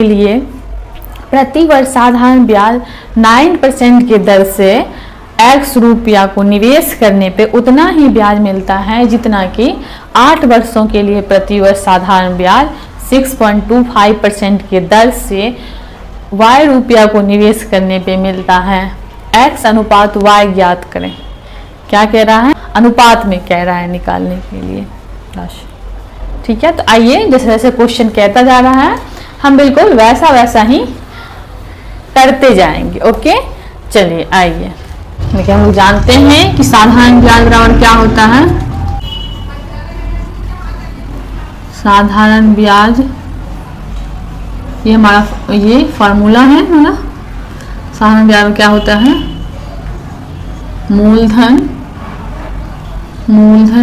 के लिए प्रति वर्ष साधारण ब्याज 9% की दर से x रुपया को निवेश करने पे उतना ही ब्याज मिलता है जितना कि 8 वर्षों के लिए प्रति वर्ष साधारण ब्याज 6.25% की दर से y रुपया को निवेश करने पे मिलता है। x अनुपात y ज्ञात करें। क्या कह रहा है? अनुपात में कह रहा है निकालने के लिए राशि। ठीक है, तो आइए जैसे जैसे क्वेश्चन कहता जा रहा है हम बिल्कुल वैसा वैसा ही करते जाएंगे। ओके, चलिए आइए। देखिए, हम लोग जानते हैं कि साधारण ब्याज बराबर क्या होता है। साधारण ब्याज ये हमारा ये फॉर्मूला है ना। साधारण ब्याज क्या होता है? मूलधन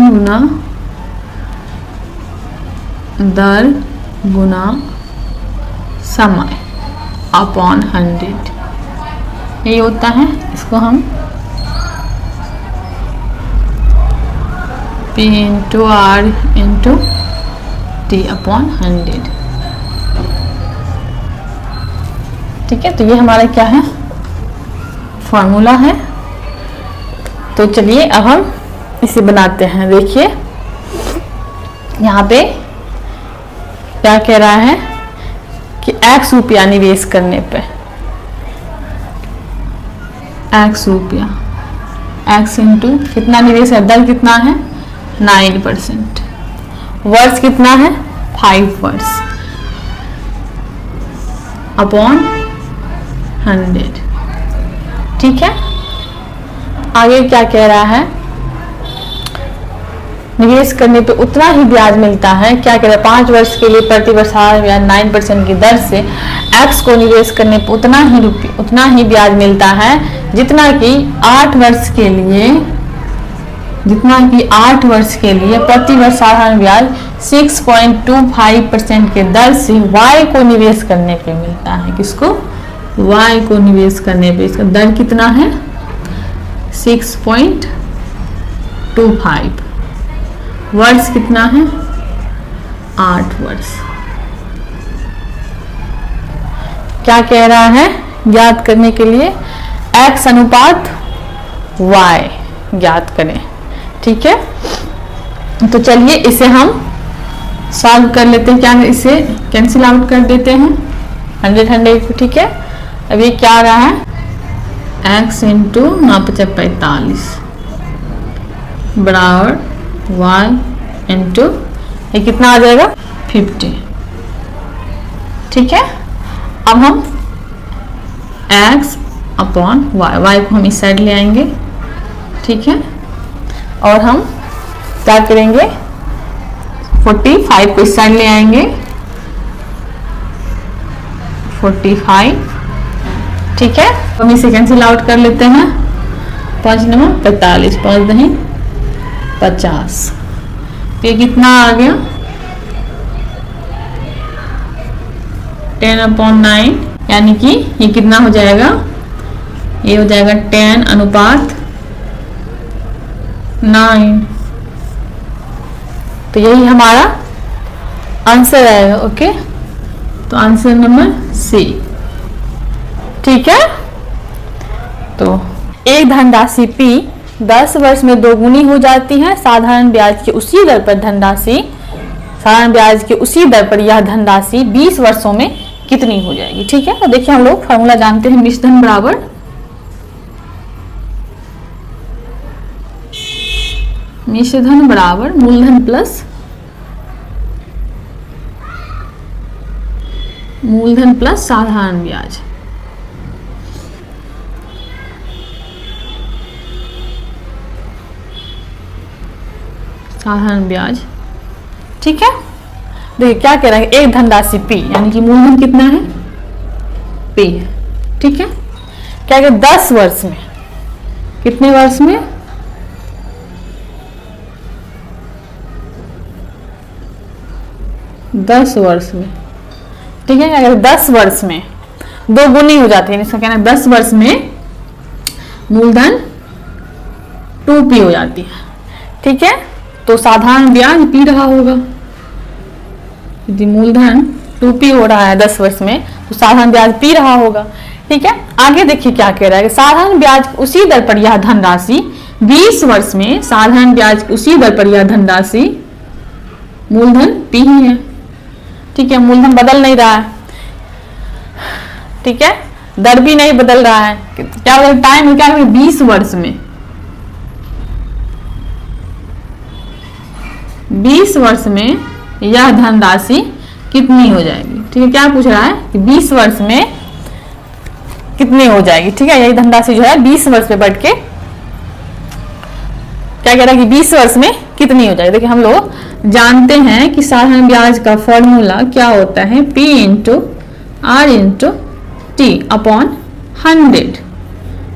गुना दर गुना समय अपॉन 100 यही होता है। इसको हम P into R into T upon 100। ठीक है, तो ये हमारा क्या है? फॉर्मूला है। तो चलिए अब हम इसे बनाते हैं। देखिए यहाँ पे क्या कह रहा है कि x रुपया निवेश करने पे x रुपया x इंटू कितना निवेश है? दर कितना है? 9%। वर्ष कितना है? 5 वर्ष अपॉन 100। ठीक है, आगे क्या कह रहा है? निवेश करने पे उतना ही ब्याज मिलता है। क्या कह रहा है? 5 वर्ष के लिए प्रति वर्ष 9% की दर से x को निवेश करने पे उतना ही ब्याज मिलता है जितना कि 8 वर्ष के लिए प्रति वर्ष साधारण ब्याज 6.25% के दर से y को निवेश करने पे मिलता है। किसको? y को निवेश करने पे। इसका दर कितना है? 6.25। वर्ष कितना है? 8 वर्ष। क्या कह रहा है? ज्ञात करने के लिए x अनुपात y ज्ञात करें। ठीक है, तो चलिए इसे हम सॉल्व कर लेते हैं। क्या इसे कैंसिल आउट कर देते हैं 100 ठीक है। अब ये क्या आ रहा है? x इंटू 9×45 बराबर y इंटू ये कितना आ जाएगा? 50। ठीक है, अब हम x अपॉन y को हम इस साइड ले आएंगे। ठीक है, और हम क्या करेंगे? 45 को इस साइड ले आएंगे। 45। ठीक है, हम इसे कैंसिल आउट कर लेते हैं। 5 9 45 5 नहीं 50। ये कितना आ गया? 10/9 यानी कि ये कितना हो जाएगा? ये हो जाएगा 10 अनुपात 9। तो यही हमारा आंसर आएगा। ओके, तो आंसर नंबर सी। ठीक है, तो एक धनराशि P 10 वर्ष में दोगुनी हो जाती है। साधारण ब्याज की उसी दर पर यह धनराशि 20 वर्षों में कितनी हो जाएगी। ठीक है, तो देखिए हम लोग फॉर्मूला जानते हैं। मिश्रधन बराबर मूलधन प्लस साधारण ब्याज। साधारण ब्याज। ठीक है, देखिए क्या कह रहा है? एक धनराशि P यानी कि मूलधन कितना है? P है। ठीक है, क्या कह 10 वर्ष में? कितने वर्ष में? 10 वर्ष में। ठीक है, अगर 10 वर्ष में दोगुनी हो जाती है, इसका कहना है 10 वर्ष में मूलधन 2P हो जाती है। ठीक है, तो साधारण ब्याज P रहा होगा। यदि मूलधन 2p हो रहा है 10 वर्ष में, तो साधारण ब्याज p रहा होगा। ठीक है, आगे देखिए क्या कह रहा है, साधारण ब्याज उसी दर पर यह धनराशि 20 वर्ष में, साधारण ब्याज उसी दर पर यह धनराशि मूलधन p ही है। ठीक है, मूलधन बदल नहीं रहा है। ठीक है, दर भी नहीं बदल रहा है। क्या बदल, टाइम क्या है 20 वर्ष में, 20 वर्ष में यह धनराशि कितनी हो जाएगी। ठीक है, क्या पूछ रहा है कि 20 वर्ष में कितनी हो जाएगी। ठीक है, यही धनराशि जो है 20 वर्ष में बढ़ के क्या कह रहा है कि 20 वर्ष में कितनी हो जाएगी। देखिए हम लोग जानते हैं कि साधारण ब्याज का फॉर्मूला क्या होता है, P into R into T upon 100।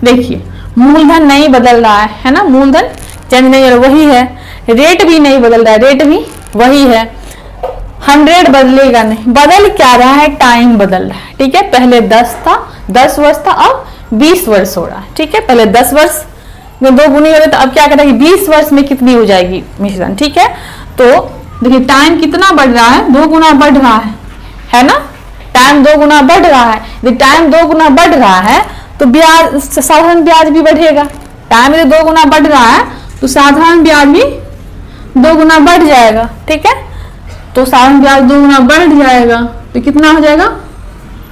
देखिए मूलधन नहीं बदल रहा है ना, मूलधन चेंज नहीं हो रहा, वही है। रेट भी नहीं बदल रहा है, रेट भी वही है। 100 बदलेगा नहीं, बदल क्या रहा है, टाइम बदल रहा है। ठीक है, पहले 10 वर्ष था, अब 20 वर्ष हो रहा है। ठीक है, पहले 10 वर्ष में 2 गुनी हो रहे, तो अब क्या करेंगे 20 वर्ष में कितनी हो जाएगी मिश्रण। ठीक है, तो देखिए टाइम कितना बढ़ रहा है, 2 गुना बढ़ रहा है ना, टाइम 2 गुना बढ़ रहा है। यदि टाइम 2 गुना बढ़ रहा है तो ब्याज, साधारण ब्याज भी बढ़ेगा। टाइम यदि 2 गुना बढ़ रहा है तो साधारण ब्याज भी 2 गुना बढ़ जाएगा। ठीक है, तो साधारण ब्याज 2 गुना बढ़ जाएगा तो कितना हो जाएगा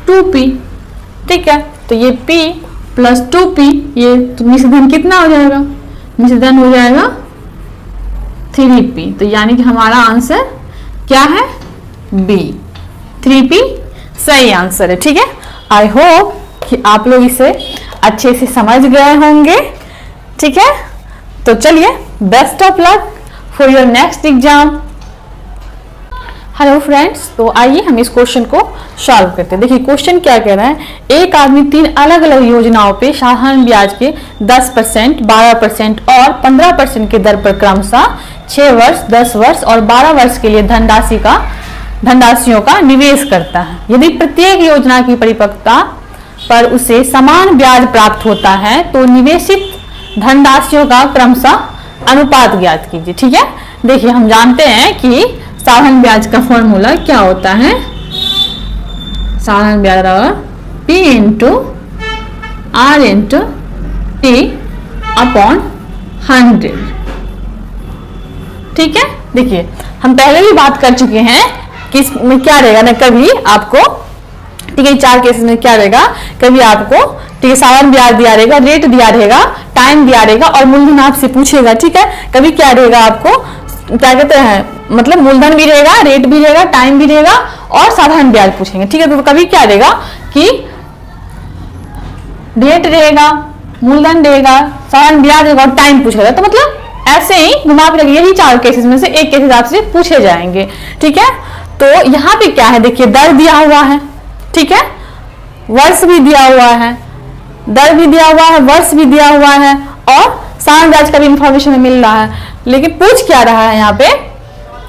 2p। ठीक है, तो ये p प्लस 2p, ये तो मिश्रधन कितना हो जाएगा, मिश्रधन हो जाएगा 3p। तो यानी कि हमारा आंसर क्या है, B, 3p सही आंसर है। ठीक है, आई होप कि आप लोग इसे अच्छे से समझ गए होंगे। ठीक है, तो चलिए best of luck for your next exam. Hello friends, तो आइए हम इस क्वेश्चन को सॉल्व करते हैं। देखिए क्वेश्चन क्या कह रहा है, एक आदमी 3 अलग अलग योजनाओं पे साधारण ब्याज के 10%, 12% और 15% के दर पर क्रमशः 6 वर्ष, 10 वर्ष और 12 वर्ष के लिए धनराशियों का निवेश करता है। यदि प्रत्येक योजना की परिपक्वता पर उसे समान ब्याज प्राप्त होता है तो निवेशित धनराशियों का क्रमशः अनुपात ज्ञात कीजिए। ठीक है, देखिए हम जानते हैं कि साधारण ब्याज का फॉर्मूला क्या होता है, साधारण ब्याज P into R into T upon 100। ठीक है, देखिए हम पहले भी बात कर चुके हैं कि इसमें क्या रहेगा ना, कभी आपको, ठीक है 4 केसेस में क्या रहेगा, कभी आपको ठीक है साधारण ब्याज दिया रहेगा, रेट दिया रहेगा, टाइम दिया रहेगा और मूलधन आपसे पूछेगा। ठीक है, कभी क्या रहेगा, आपको क्या कहते हैं, मतलब मूलधन भी रहेगा, रेट भी रहेगा, टाइम भी रहेगा और साधारण ब्याज पूछेंगे। ठीक है, तो कभी क्या रहेगा कि रेट रहेगा, मूलधन रहेगा, साधारण ब्याज रहेगा और टाइम पूछेगा। तो मतलब ऐसे ही घुमा फिरा, यही 4 केसेस में से एक केसेस आपसे पूछे जाएंगे। ठीक है, तो यहाँ पे क्या है, देखिए दर दिया हुआ है, ठीक है, वर्ष भी दिया हुआ है, दर भी दिया हुआ है, वर्ष भी दिया हुआ है और साधारण ब्याज का भी इंफॉर्मेशन मिल रहा है। लेकिन पूछ क्या रहा है यहाँ पे,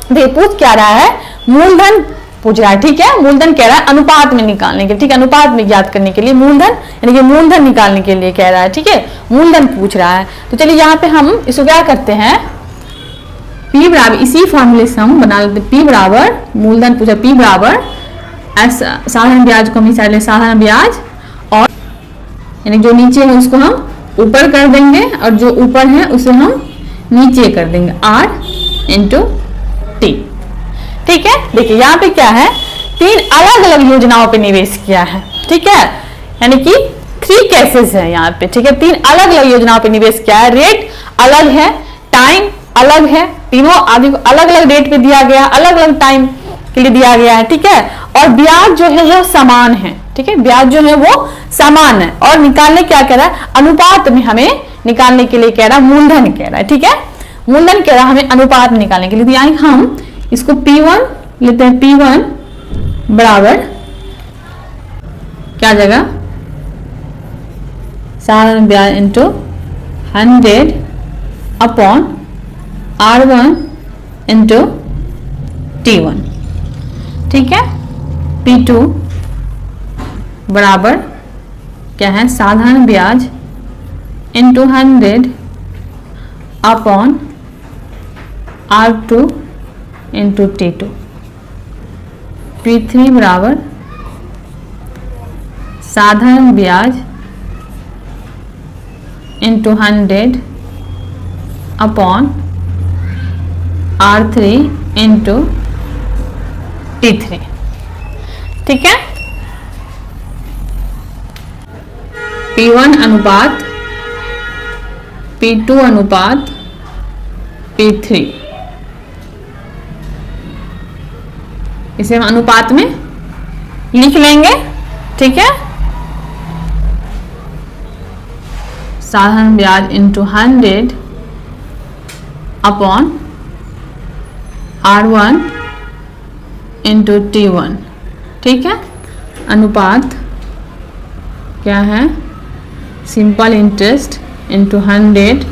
देखिए पूछ क्या रहा है, मूलधन पूछ रहा है। ठीक है, मूलधन कह रहा है अनुपात में निकालने के लिए। ठीक है, अनुपात में ज्ञात करने के लिए मूलधन, यानी कि मूलधन निकालने के लिए कह रहा है। ठीक है, मूलधन पूछ रहा है। तो चलिए यहाँ पे हम इसको क्या करते हैं, P बराबर, इसी फॉर्मूले से हम बना लेते हैं, P बराबर, मूलधन पूछा, P बराबर साधारण ब्याज को हम इस साइड ले, साधारण ब्याज और यानी जो नीचे है उसको हम ऊपर कर देंगे और जो ऊपर है उसे हम नीचे कर देंगे, R इंटू टी। ठीक है, देखिए यहाँ पे क्या है, 3 अलग अलग योजनाओं पे निवेश किया है। ठीक है, यानी कि 3 केसेस है यहाँ पे। ठीक है, 3 अलग अलग योजनाओं पे निवेश किया है, रेट अलग है, टाइम अलग है, तीनों आदमी को अलग अलग रेट पे दिया गया, अलग अलग टाइम के लिए दिया गया है। ठीक है, और ब्याज जो है वो समान है। ठीक है, ब्याज जो है वो समान है और निकालने क्या कह रहा है, अनुपात में हमें निकालने के लिए कह रहा है, मूलधन कह रहा है। ठीक है, मूलधन कह रहा है हमें अनुपात में निकालने के लिए। तो यानी हम इसको P1 लेते हैं, P1 बराबर क्या जगह, साधारण ब्याज into 100 upon R1 into T1। ठीक है, P2 बराबर क्या है, साधारण ब्याज into 100 upon R2 into T2। P3 बराबर साधारण ब्याज into 100 upon R3 into T3। ठीक है, P1 अनुपात P2 अनुपात P3, इसे हम अनुपात में लिख लेंगे। ठीक है, साधारण ब्याज into 100 upon R1 into T1। ठीक है, अनुपात क्या है, simple interest into 100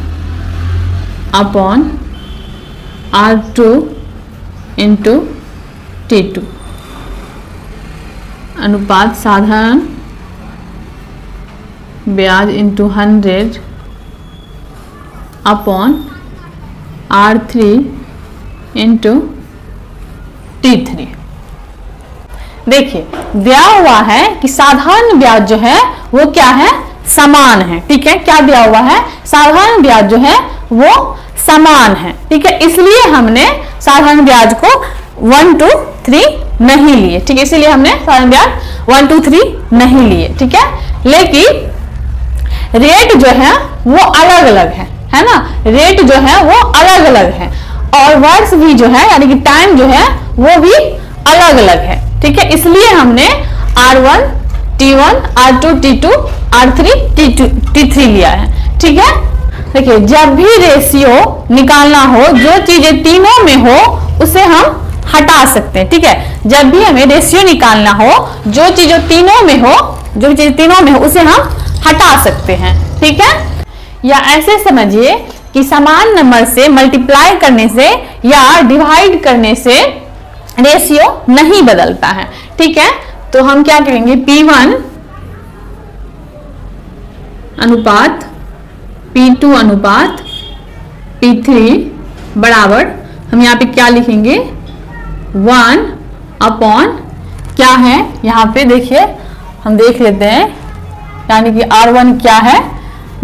upon R2 into T2। अनुपात साधारण ब्याज into 100 upon R3 into T3। देखिए दिया हुआ है कि साधारण ब्याज जो है वो क्या है, समान है। ठीक है, क्या दिया हुआ है, साधारण ब्याज जो है वो समान है। ठीक है, इसलिए हमने साधारण ब्याज को 1 2 3 नहीं लिए। ठीक है, इसीलिए हमने साधारण ब्याज 1 2 3 नहीं लिए। ठीक है, लेकिन रेट जो है वो अलग अलग है ना, रेट जो है वो अलग अलग है और वर्ष भी जो है यानी कि टाइम जो है वो भी अलग अलग है। ठीक है, इसलिए हमने R1 T1 R2 T2 R3 T3 लिया है। ठीक है, देखिए जब भी रेशियो निकालना हो जो चीजें तीनों में हो उसे हम हटा सकते हैं। ठीक है, जब भी हमें रेशियो निकालना हो जो चीजें तीनों में हो, जो चीजें तीनों में हो उसे हम हटा सकते हैं। ठीक है, या ऐसे समझिए कि समान नंबर से मल्टीप्लाई करने से या डिवाइड करने से रेशियो नहीं बदलता है। ठीक है, तो हम क्या करेंगे, P1 अनुपात P2 अनुपात P3 बराबर हम यहाँ पे क्या लिखेंगे, 1 अपॉन क्या है, यहाँ पे देखिए हम देख लेते हैं, यानी कि R1 क्या है,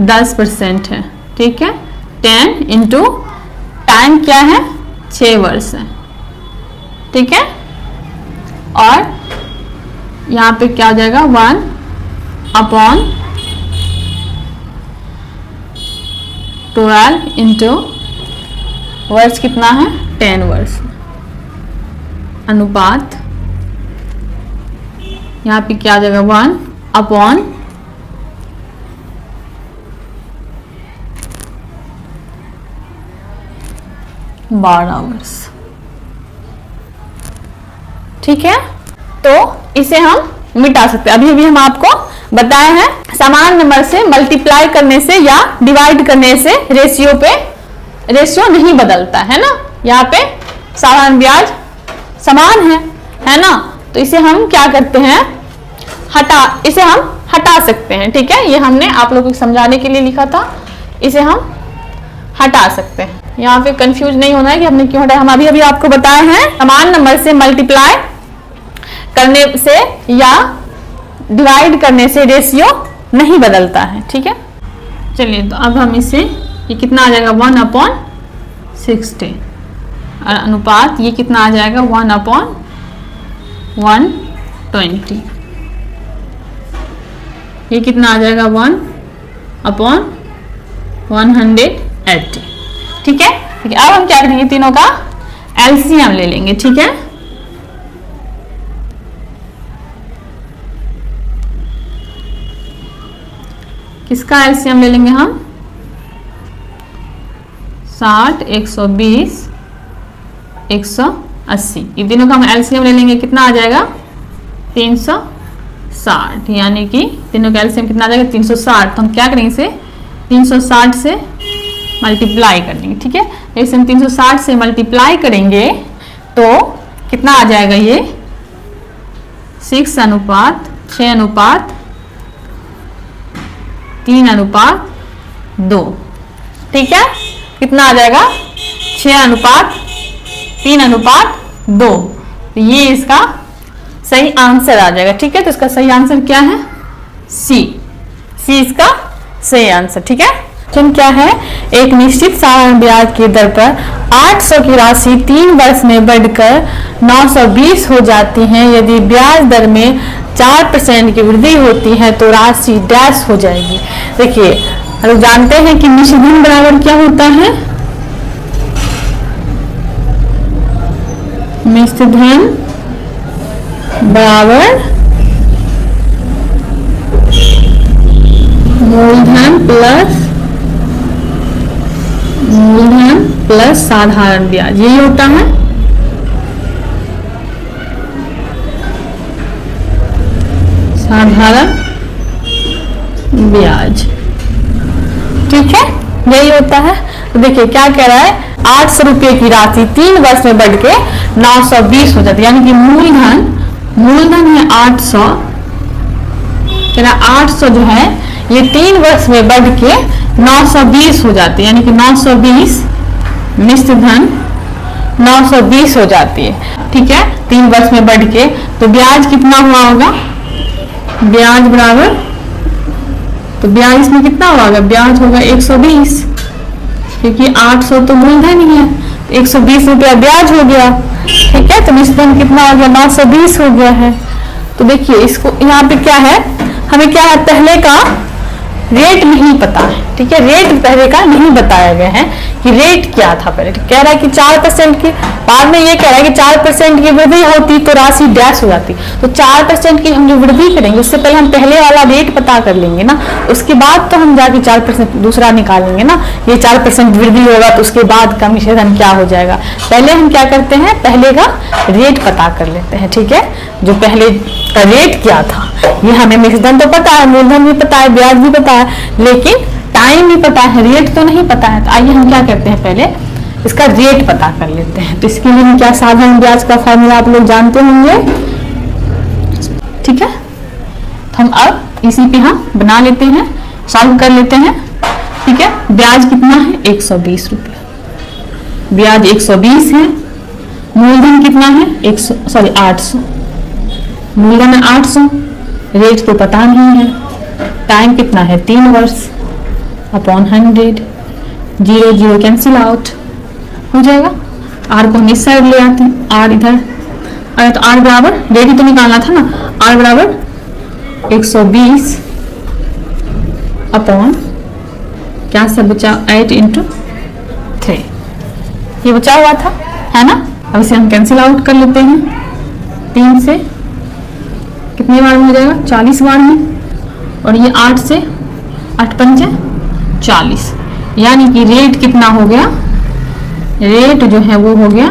10% है। ठीक है, 10 इंटू टाइम क्या है, 6 वर्ष है। ठीक है, और यहाँ पे क्या हो जाएगा, 1 अपॉन 12 इंटू वर्ष कितना है, 10 वर्ष। अनुपात यहाँ पे क्या आ जाएगा, 1 अपॉन 12 वर्ष। ठीक है, तो इसे हम मिटा सकते हैं। अभी अभी हम आपको बताया है समान नंबर से मल्टीप्लाई करने से या डिवाइड करने से रेशियो नहीं बदलता है ना। यहाँ पे साधारण ब्याज समान है ना, तो इसे हम क्या करते हैं, इसे हम हटा सकते हैं। ठीक है, ये हमने आप लोगों को समझाने के लिए लिखा था, इसे हम हटा सकते हैं। यहाँ पे कंफ्यूज नहीं होना है कि हमने क्यों हटाया, हम अभी अभी आपको बताए हैं समान नंबर से मल्टीप्लाई करने से या डिवाइड करने से रेशियो नहीं बदलता है। ठीक है, चलिए तो अब हम इसे, ये कितना आ जाएगा, 1 अपॉन 60 और अनुपात ये कितना आ जाएगा, 1 अपॉन 120। ये कितना आ जाएगा, 1 अपॉन 180। ठीक है, अब हम क्या करेंगे, तीनों का एलसीएम ले लेंगे। ठीक है, किसका एलसीएम ले लेंगे हम, 60 120 180, ये तीनों का हम एलसीएम ले लेंगे। कितना आ जाएगा, 360, यानी कि तीनों का एलसीएम कितना आ जाएगा, 360। तो हम क्या करेंगे, इसे 360 से मल्टीप्लाई कर देंगे। ठीक है, जैसे हम 360 से मल्टीप्लाई करेंगे तो कितना आ जाएगा, ये 6 अनुपात 6 अनुपात 3 अनुपात 2। ठीक है, कितना आ जाएगा, 6 अनुपात 3 अनुपात 2। तो ये इसका सही आंसर आ जाएगा। ठीक है, तो इसका सही आंसर क्या है? सी। सी इसका सही आंसर। ठीक है, क्वेश्चन क्या है? एक निश्चित साधारण ब्याज की दर पर 800 की राशि 3 वर्ष में बढ़कर 920 हो जाती है। यदि ब्याज दर में 4% की वृद्धि होती है तो राशि डैश हो जाएगी। देखिए, हम लोग जानते हैं कि निश्चित धन बराबर क्या होता है? निश्चित धन बराबर मूलधन प्लस साधारण ब्याज, यही होता है। साधारण ब्याज, ठीक है, यही होता है। तो देखिए क्या कह रहा है, 800 रुपये की राशि 3 वर्ष में बढ़ के 920 हो जाती है, यानी कि मूलधन है 800, 800 जो है ये 3 वर्ष में बढ़ के 920 हो जाती है, यानी कि 920 निश्चित धन 920 हो जाती है। ठीक है, 3 वर्ष में बढ़ के, तो ब्याज कितना हुआ होगा? ब्याज बराबर, तो ब्याज इसमें कितना होगा? ब्याज होगा 120, क्योंकि 800 तो मूलधन ही है, 120 रुपया ब्याज हो गया। ठीक है, तो निश्चित धन कितना हो गया? 920 हो गया है। तो देखिए इसको यहाँ पे क्या है, हमें क्या है, पहले का रेट नहीं पता है। ठीक है, रेट पहले का नहीं बताया गया है कि रेट क्या था। पहले कह रहा है कि 4% की, बाद में ये कह रहा है कि 4% की वृद्धि होती तो राशि डैश हो जाती। तो 4% की हम जो वृद्धि करेंगे उससे पहले हम पहले वाला रेट पता कर लेंगे ना, उसके बाद तो हम जाके 4% दूसरा निकालेंगे ना। ये 4% वृद्धि होगा तो उसके बाद का निश्चित धन क्या हो जाएगा। पहले हम क्या करते हैं, पहले का रेट पता कर लेते हैं। ठीक है, जो पहले का रेट क्या था, ये हमें निश्चित धन तो पता है, मूलधन भी पता है, ब्याज भी पता है, लेकिन टाइम भी पता है, रेट तो नहीं पता है। तो आइए हम क्या करते हैं, पहले इसका रेट पता कर लेते हैं। तो इसके लिए क्या साधारण ब्याज का फॉर्मूला आप लोग जानते होंगे। ठीक है, तो हम अब इसी पे हम बना लेते हैं, सॉल्व कर लेते हैं। ठीक है, ब्याज कितना है? 120 रुपये, ब्याज 120 है। मूलधन कितना है? 800, मूलधन है 800, रेट तो पता नहीं है। टाइम कितना है? 3 वर्ष अपॉन 100, 0 0 कैंसिल आउट हो जाएगा। आर को इस साइड ले आते हैं, आर इधर आया तो आर बराबर, रेट ही तो निकालना था ना, आर बराबर 120 अपॉन क्या से बचा, 8 × 3, ये बचा हुआ था, है ना। अब इसे हम कैंसिल आउट कर लेते हैं। 3 से कितने बार में हो जाएगा? 40 बार में। और ये 8 से 8 पंचे 40, यानी कि रेट कितना हो गया? रेट जो है वो हो गया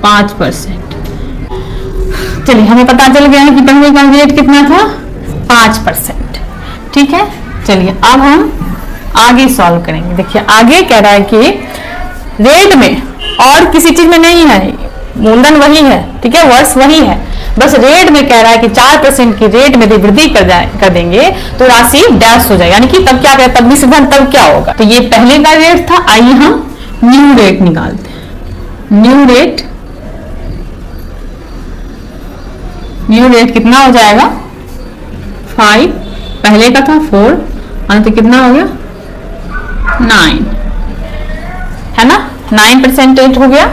5%। चलिए, हमें पता चल गया है कि पहले का रेट कितना था? 5%। ठीक है, चलिए अब हम आगे सॉल्व करेंगे। देखिए आगे कह रहा है कि रेट में और किसी चीज में नहीं है, मूलधन वही है। ठीक है, वर्ष वही है, बस रेट में कह रहा है कि 4% की रेट में वृद्धि कर देंगे तो राशि डैश हो जाएगी, यानी कि तब क्या कहता है, तब निश्चित धन तब क्या होगा। तो ये पहले का रेट था, आइए हम न्यू रेट निकालते हैं। न्यू रेट कितना हो जाएगा? 5, पहले का था 4, और तो कितना हो गया? 9, है ना, 9% रेट हो गया।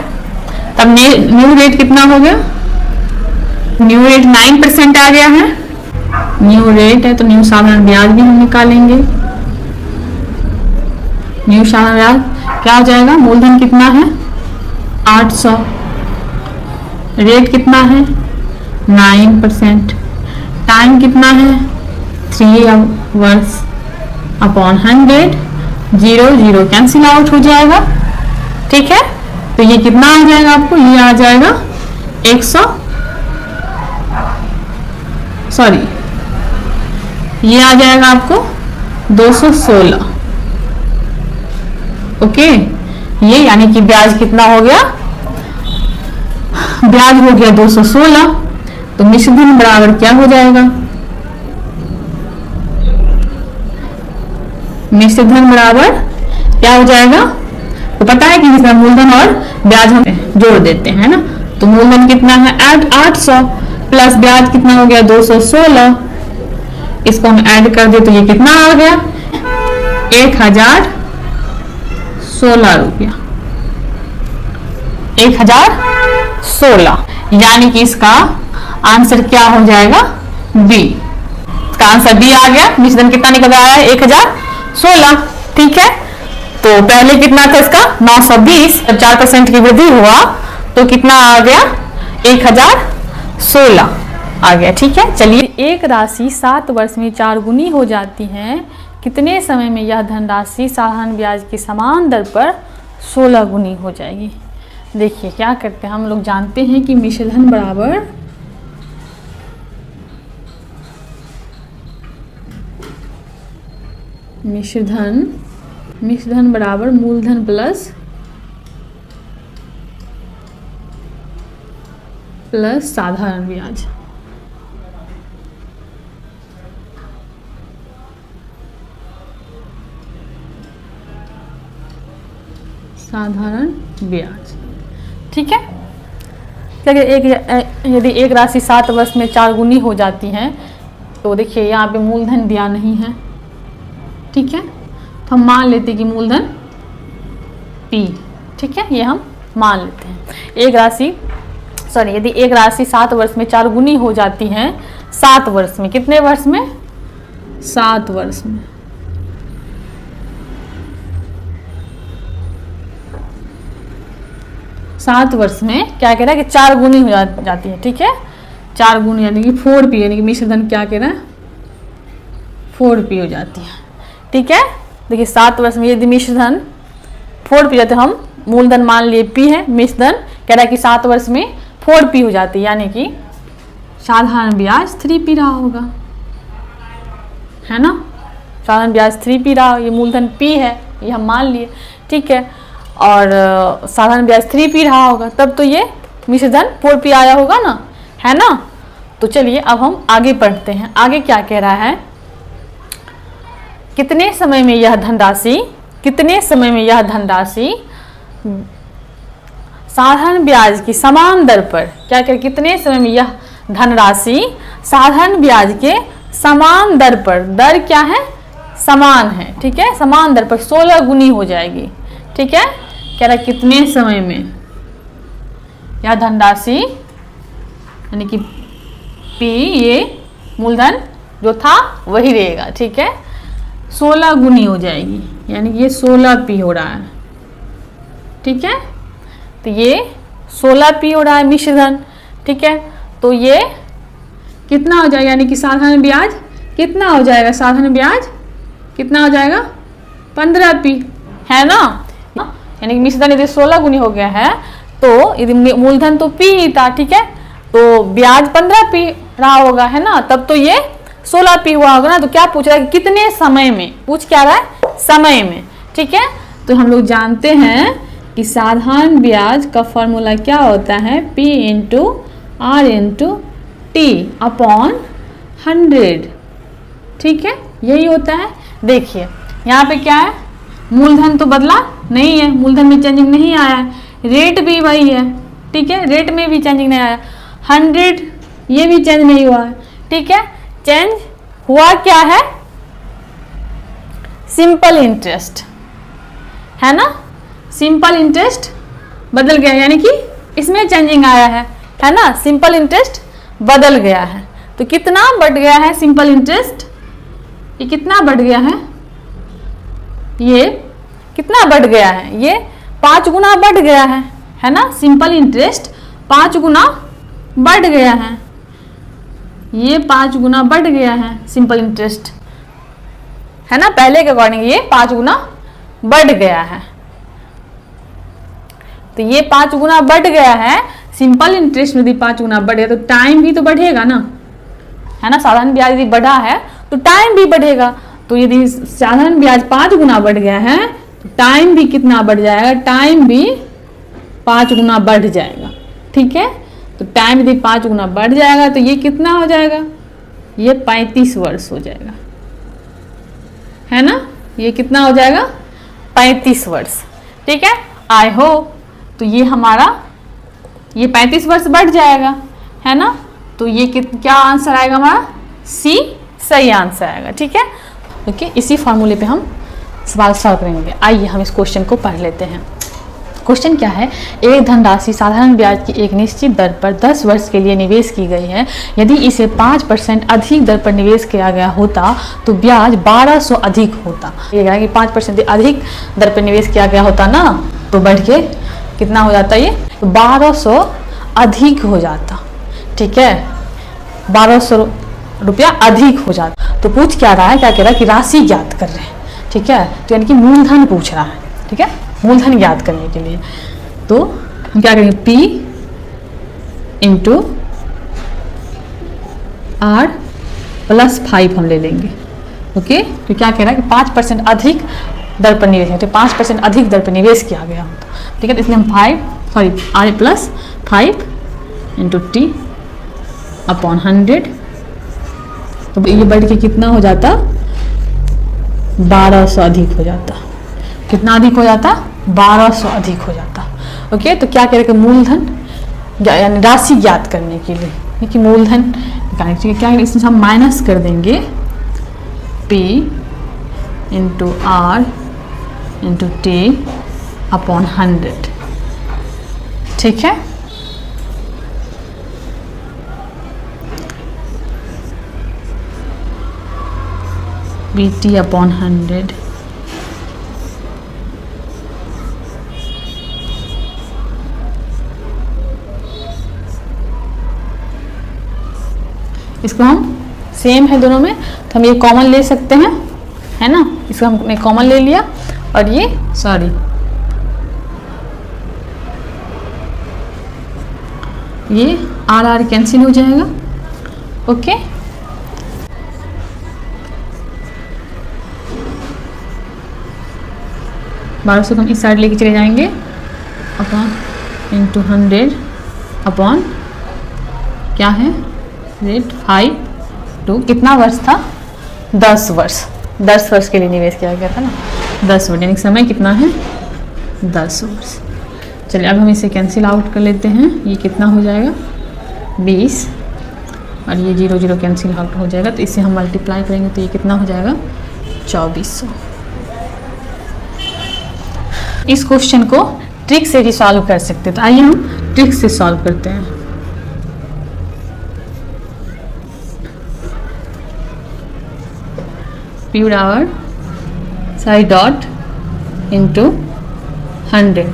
तब न्यू रेट कितना हो गया? न्यू रेट 9% आ गया है। न्यू रेट है तो न्यू साधारण ब्याज भी हम निकालेंगे। न्यू साधारण ब्याज क्या हो जाएगा? मूलधन कितना है? 800, रेट कितना है? 9%, टाइम कितना है? 3 वर्ष अपॉन 100, 0 0 कैंसिल आउट हो जाएगा। ठीक है, तो ये कितना आ जाएगा आपको? ये आ जाएगा ये आ जाएगा आपको 216। ओके, ये यानी कि ब्याज कितना हो गया? ब्याज हो गया 216। तो निश्चित धन बराबर क्या हो जाएगा? निश्चित धन बराबर क्या हो जाएगा? तो पता है कि इसमें मूलधन और ब्याज हम जोड़ देते हैं ना। तो मूलधन कितना है? 800, प्लस ब्याज कितना हो गया 216, इसको हम ऐड कर दे तो ये कितना आ गया 1016 रुपया, 1016, यानी कि इसका आंसर क्या हो जाएगा बी। इसका आंसर बी आ गया। मिश्रण कितना निकल आया है 1016। ठीक है, तो पहले कितना था इसका 920, 4% की वृद्धि हुआ तो कितना आ गया 1016 आ गया। ठीक है, चलिए एक राशि 7 वर्ष में 4 गुनी हो जाती है, कितने समय में यह धनराशि साधारण ब्याज की समान दर पर 16 गुनी हो जाएगी। देखिए क्या करते हैं, हम लोग जानते हैं कि मिश्रधन बराबर मिश्रधन बराबर मूलधन प्लस साधारण ब्याज। साधारण ब्याज। ठीक है, यदि एक राशि 7 वर्ष में 4 गुनी हो जाती है तो देखिए यहाँ पे मूलधन दिया नहीं है। ठीक है, तो हम मान लेते हैं कि मूलधन P। ठीक है, ये हम मान लेते हैं। यदि एक राशि 7 वर्ष में 4 गुनी हो जाती है, 7 वर्ष में, कितने वर्ष में 7 वर्ष में, सात वर्ष में क्या कह रहा है कि 4 गुनी हो जाती है। ठीक है, 4 गुनी यानी कि 4P, यानी कि मिश्रधन क्या कह रहा है 4P हो जाती है। ठीक है, देखिए 7 वर्ष में यदि मिश्रधन 4P जाते, हम मूलधन मान लिए P है, मिश्रधन कह रहा है कि 7 वर्ष में 4P हो जाती है, यानी कि साधारण ब्याज 3P रहा होगा, है ना। साधारण ब्याज 3P रहा, ये मूलधन P है, ये हम मान लिए। ठीक है, और साधारण ब्याज 3P रहा होगा, तब तो ये मिश्रधन 4P आया होगा ना, है ना। तो चलिए अब हम आगे पढ़ते हैं, आगे क्या कह रहा है, कितने समय में यह धनराशि साधारण ब्याज की समान दर पर, क्या कह, कितने समय में यह धनराशि साधारण ब्याज के समान दर पर, दर क्या है समान है। ठीक है, समान दर पर 16 गुनी हो जाएगी। ठीक है, कह रहा कितने समय में यह धनराशि, यानी कि P, ये मूलधन जो था वही रहेगा। ठीक है, 16 गुनी हो जाएगी, यानी कि ये 16P हो रहा है। ठीक है, तो ये 16P हो रहा है मिश्रधन। ठीक है, तो ये कितना हो जाएगा, यानी कि साधारण ब्याज कितना हो जाएगा, साधारण ब्याज कितना हो जाएगा 15P, है ना। यानी कि मिश्रधन यदि 16 गुनी हो गया है तो यदि मूलधन तो P ही था, ठीक है, तो ब्याज 15P रहा होगा, है ना, तब तो ये 16P हुआ होगा ना। तो क्या पूछ रहा है, कितने समय में, पूछ क्या रहा है समय में। ठीक है, तो हम लोग जानते हैं कि साधारण ब्याज का फॉर्मूला क्या होता है, P × R × T अपॉन 100। ठीक है, यही होता है। देखिए यहाँ पे क्या है, मूलधन तो बदला नहीं है, मूलधन में चेंजिंग नहीं आया है, रेट भी वही है। ठीक है, रेट में भी चेंजिंग नहीं आया, 100 ये भी चेंज नहीं हुआ है। ठीक है, चेंज हुआ क्या है, सिंपल इंटरेस्ट, है ना, सिंपल इंटरेस्ट बदल गया, यानी कि इसमें चेंजिंग आया है ना, सिंपल इंटरेस्ट बदल गया है। तो कितना बढ़ गया है सिंपल इंटरेस्ट, ये कितना बढ़ गया है, ये कितना बढ़ गया है, ये 5 गुना बढ़ गया है ना। सिंपल इंटरेस्ट 5 गुना बढ़ गया है, ये 5 गुना बढ़ गया है सिंपल इंटरेस्ट, है ना, पहले के अकॉर्डिंग ये 5 गुना बढ़ गया है। तो ये 5 गुना बढ़ गया है, सिंपल इंटरेस्ट में यदि 5 गुना बढ़ गया तो टाइम भी तो बढ़ेगा ना, है ना। साधारण ब्याज यदि बढ़ा है तो टाइम भी बढ़ेगा। तो यदि साधारण ब्याज 5 गुना बढ़ गया है तो टाइम भी कितना बढ़ जाएगा, टाइम भी 5 गुना बढ़ जाएगा। ठीक है, तो टाइम यदि 5 गुना बढ़ जाएगा तो ये कितना हो जाएगा, ये 35 वर्ष हो जाएगा, है ना, ये कितना हो जाएगा 35 वर्ष। ठीक है, आई होप तो ये हमारा ये 35 वर्ष बढ़ जाएगा, है ना। तो ये क्या आंसर आएगा हमारा? सी सही आंसर आएगा। ठीक है, ओके। इसी फॉर्मूले पे हम सवाल सॉल्व करेंगे। आइए हम इस क्वेश्चन को पढ़ लेते हैं। क्वेश्चन क्या है? एक धनराशि साधारण ब्याज की एक निश्चित दर पर 10 वर्ष के लिए निवेश की गई है। यदि इसे 5% अधिक दर पर निवेश किया गया होता तो ब्याज 1200 अधिक होता। ये कि 5% अधिक दर पर निवेश किया गया होता ना, तो बढ़ के कितना हो जाता? ये 1200 अधिक हो जाता। ठीक है, 1200 रुपया अधिक हो जाता। तो पूछ क्या रहा है? क्या कह रहा है कि राशि ज्ञात कर रहे हैं। ठीक है, तो यानी कि मूलधन पूछ रहा है। ठीक है, मूलधन ज्ञात करने के लिए तो हम क्या करेंगे? P इंटू R प्लस 5 हम ले लेंगे। ओके, तो क्या कह रहा है कि 5% अधिक दर पर निवेश है, तो 5% अधिक दर पर निवेश किया गया होता। ठीक है, तो इसलिए हम R plus 5 into T upon 100, तो ये बढ़ के कितना हो जाता? 1200 अधिक हो जाता। कितना अधिक हो जाता? 1200 अधिक हो जाता। ओके, तो क्या कह रहे हैं कि मूलधन यानी राशि ज्ञात करने के लिए कि मूलधन क्या है, इसमें हम माइनस कर देंगे P into R into T upon 100। ठीक है, BT अपॉन 100। इसको हम सेम है दोनों में, तो हम ये कॉमन ले सकते हैं, है ना। इसको हमने कॉमन ले लिया और ये ये R कैंसिल हो जाएगा। ओके, 1200 को हम इस साइड लेके चले जाएंगे अपॉन इंटू 100 अपॉन क्या है रेट 5 टू कितना वर्ष था? 10 वर्ष। 10 वर्ष के लिए निवेश किया गया था ना, 10 वर्ष, यानी समय कितना है? 10 वर्ष। चलिए अब हम इसे कैंसिल आउट कर लेते हैं। ये कितना हो जाएगा? 20 और ये 0 0 कैंसिल आउट हो जाएगा, तो इसे हम मल्टीप्लाई करेंगे तो ये कितना हो जाएगा? 2400। इस क्वेश्चन को ट्रिक से भी सॉल्व कर सकते हैं, तो आइए हम ट्रिक से सॉल्व करते हैं। P आवर साई dot into 100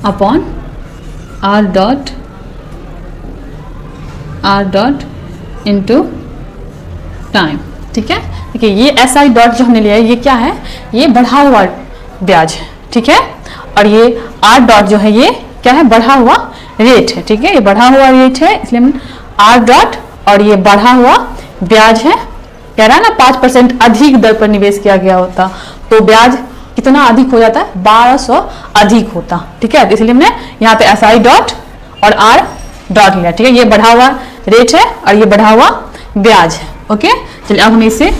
upon R dot into time. ठीक है, देखिए ये SI डॉट जो हमने लिया है ये क्या है? ये बढ़ा हुआ ब्याज है। ठीक है, और ये R डॉट जो है ये क्या है? बढ़ा हुआ रेट है। ठीक है, ये बढ़ा हुआ रेट है, इसलिए हम R डॉट और ये बढ़ा हुआ ब्याज है। कह रहा है ना 5% अधिक दर पर निवेश किया गया होता तो ब्याज कितना अधिक हो जाता है? 1200 अधिक होता। ठीक है, इसलिए हमने यहाँ पे SI डॉट और R डॉट लिया। ठीक है, ये बढ़ा हुआ रेट है और ये बढ़ा हुआ ब्याज है। ओके, चलिए अब हम इसे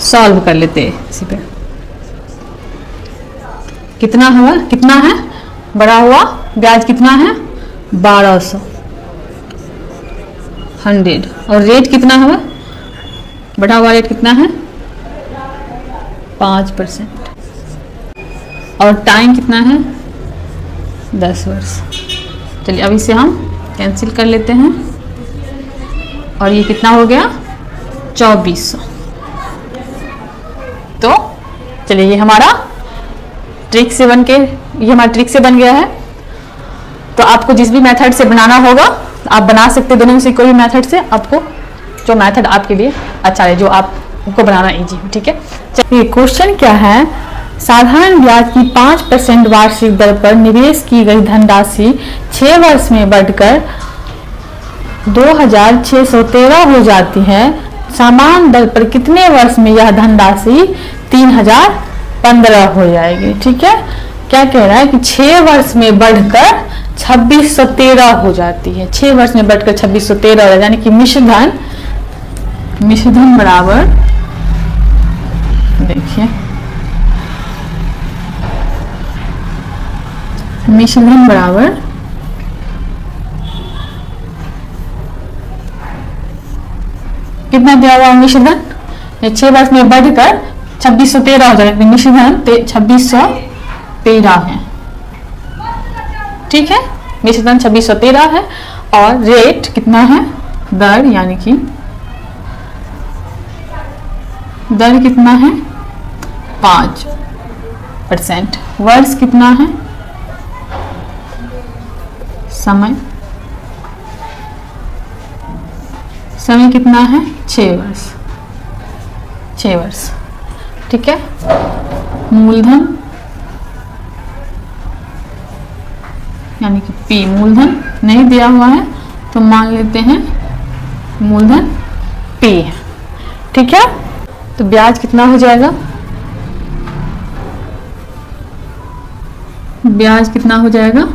सॉल्व कर लेते हैं। इसी पे कितना हुआ? कितना है बढ़ा हुआ ब्याज? कितना है? 1200 100 और रेट कितना हुआ? बढ़ा हुआ रेट कितना है? 5% और टाइम कितना है? 10 वर्ष। चलिए अब इसे हम कैंसिल कर लेते हैं और ये कितना हो गया? 2400। तो चलिए ये हमारा ट्रिक से बन गया है। तो आपको जिस भी मेथड से बनाना होगा आप बना सकते, दोनों में से कोई भी मेथड से, आपको जो मेथड आपके लिए अच्छा है, जो आपको बनाना इजी हो। ठीक है, चलिए क्वेश्चन क्या है? साधारण ब्याज की 5% वार्षिक दर पर निवेश की गई धनराशि 6 वर्ष में बढ़कर 2613 हो जाती है। समान दर पर कितने वर्ष में यह धनराशि 3015 हो जाएगी? ठीक है, क्या कह रहा है कि 6 वर्ष में बढ़कर 2613 हो जाती है। 6 वर्ष में बढ़कर 2613 हो जाए, यानी कि मिश्रधन बराबर, देखिए मिश्रधन बराबर कितना दिया हुआ मिश्र धन, 6 वर्ष में बढ़कर 2613 हो जाएगा। मिश्र धन 2613 है, ठीक है। मिश्र धन 2613 है और रेट कितना है, दर यानी कि दर कितना है 5%। वर्ष कितना है, समय कितना है 6 वर्ष, 6 वर्ष, ठीक है। मूलधन यानी कि P, मूलधन नहीं दिया हुआ है तो मान लेते हैं मूलधन P है, ठीक है। तो ब्याज कितना हो जाएगा, ब्याज कितना हो जाएगा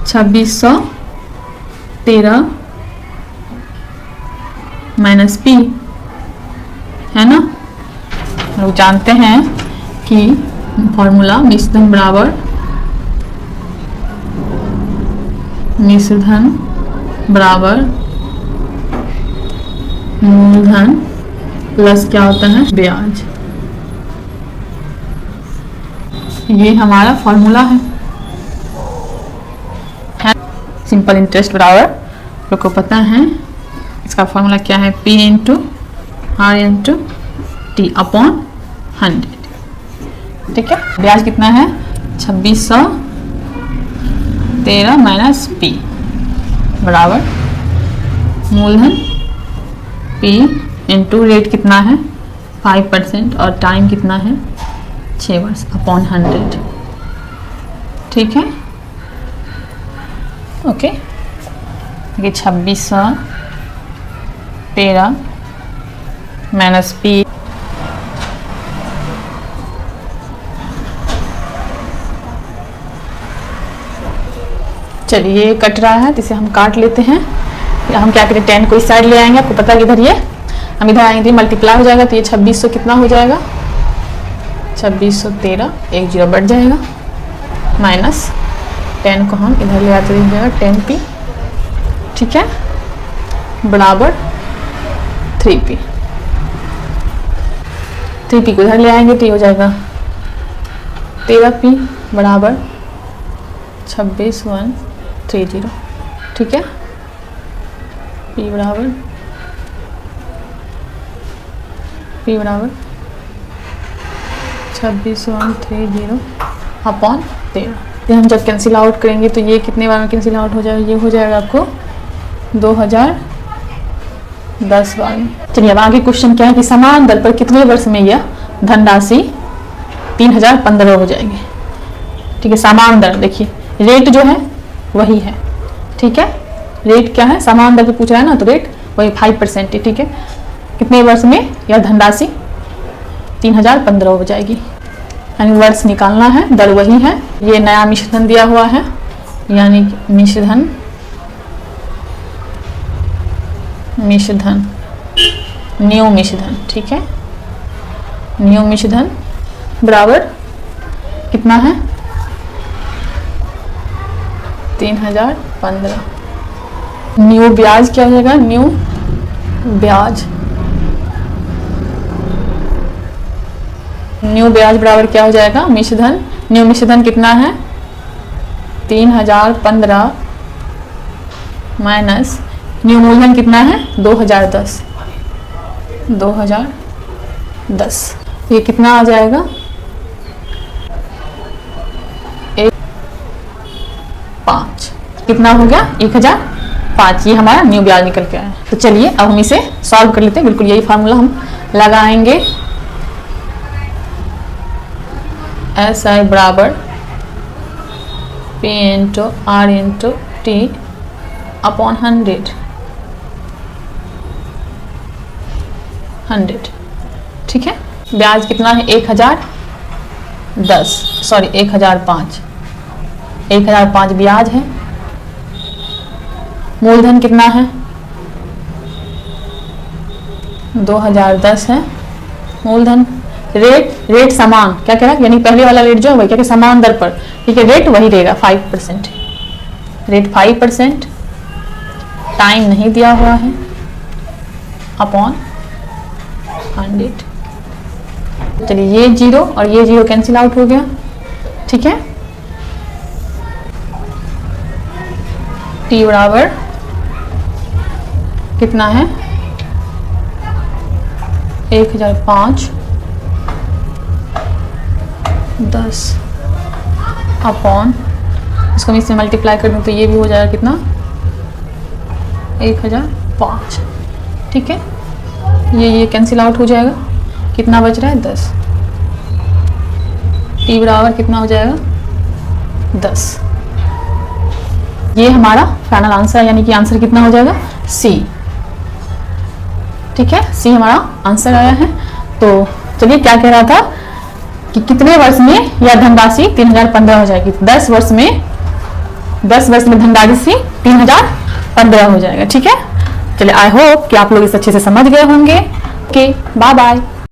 2613 माइनस P, है ना। लोग जानते हैं कि फॉर्मूला मिश्र धन बराबर मिश्र धन बराबर मूलधन प्लस क्या होता है ब्याज। ये हमारा फॉर्मूला है। सिंपल इंटरेस्ट बराबर, लोग को पता है इसका फॉर्मूला क्या है, P into R into T upon 100, ठीक है। ब्याज कितना है 2613 माइनस P बराबर मूलधन P इंटू रेट कितना है 5% और टाइम कितना है 6 वर्ष अपॉन 100, ठीक है। ओके, ये 2613 माइनस P चलिए कट रहा है तो इसे हम काट लेते हैं। या हम क्या करें 10 को इस साइड ले आएंगे, आपको पता है इधर ये हम इधर आएंगे तो मल्टीप्लाई हो जाएगा, तो ये 2600 कितना हो जाएगा 2613, एक जीरो बढ़ जाएगा, माइनस 10 को हम इधर ले आते हो जाएगा 10P, ठीक है, बराबर 3P। 3P को इधर ले आएंगे तो ये हो जाएगा 13P बराबर 26130, ठीक है। P बराबर 26130 अपॉन 13। हम जब कैंसिल आउट करेंगे तो ये कितने बार में कैंसिल आउट हो जाएगा, ये हो जाएगा आपको 2010 बार में। चलिए अब आगे क्वेश्चन क्या है कि समान दर पर कितने वर्ष में यह धनराशि 3015 हो जाएगी, ठीक है। समान दर देखिए, रेट जो है वही है, ठीक है। रेट क्या है, समान दर पे पूछ रहा है ना, तो रेट वही 5% है, ठीक है। कितने वर्ष में यह धनराशि 3015 हो जाएगी, यानी वर्ष निकालना है, दर वही है। ये नया मिश्र धन दिया हुआ है, यानी मिश्र धन न्यू मिश्र धन, ठीक है। न्यू मिश्र धन बराबर कितना है 3015। न्यू ब्याज क्या हो जाएगा, न्यू ब्याज बराबर क्या हो जाएगा मिश्र धन, न्यू मिश्र धन कितना है 3015 माइनस न्यू मूलधन कितना है 2010। ये कितना आ जाएगा 5, कितना हो गया 1005। ये हमारा न्यू ब्याज निकल के आया। तो चलिए अब हम इसे सॉल्व कर लेते हैं। बिल्कुल यही फार्मूला हम लगाएंगे, SI बराबर P into R into T upon 100, ठीक है। ब्याज कितना है 1005 ब्याज है। मूलधन कितना है 2010 है मूलधन। रेट समान क्या कह रहा है, यानी पहले वाला रेट जो है वही क्या समान दर पर, ठीक है। रेट वही रहेगा 5%, रेट 5%। टाइम नहीं दिया हुआ है, अपॉन 100। चलिए ये 0 और ये 0 कैंसिल आउट हो गया, ठीक है। t बराबर कितना है 1005 10 अपॉन, इसको मैं इससे मल्टीप्लाई कर दूँ तो ये भी हो जाएगा कितना 1005, ठीक है। ये कैंसिल आउट हो जाएगा, कितना बच रहा है 10। t बराबर कितना हो जाएगा 10। ये हमारा फाइनल आंसर है, यानी कि आंसर कितना हो जाएगा सी, ठीक है। सी हमारा आंसर आया है। तो चलिए क्या कह रहा था कि कितने वर्ष में यह धनराशि 3015 हो जाएगी। 10 वर्ष में धनराशि 3015 हो जाएगा, ठीक है। चलिए आई होप कि आप लोग इसे अच्छे से समझ गए होंगे। Okay, bye bye.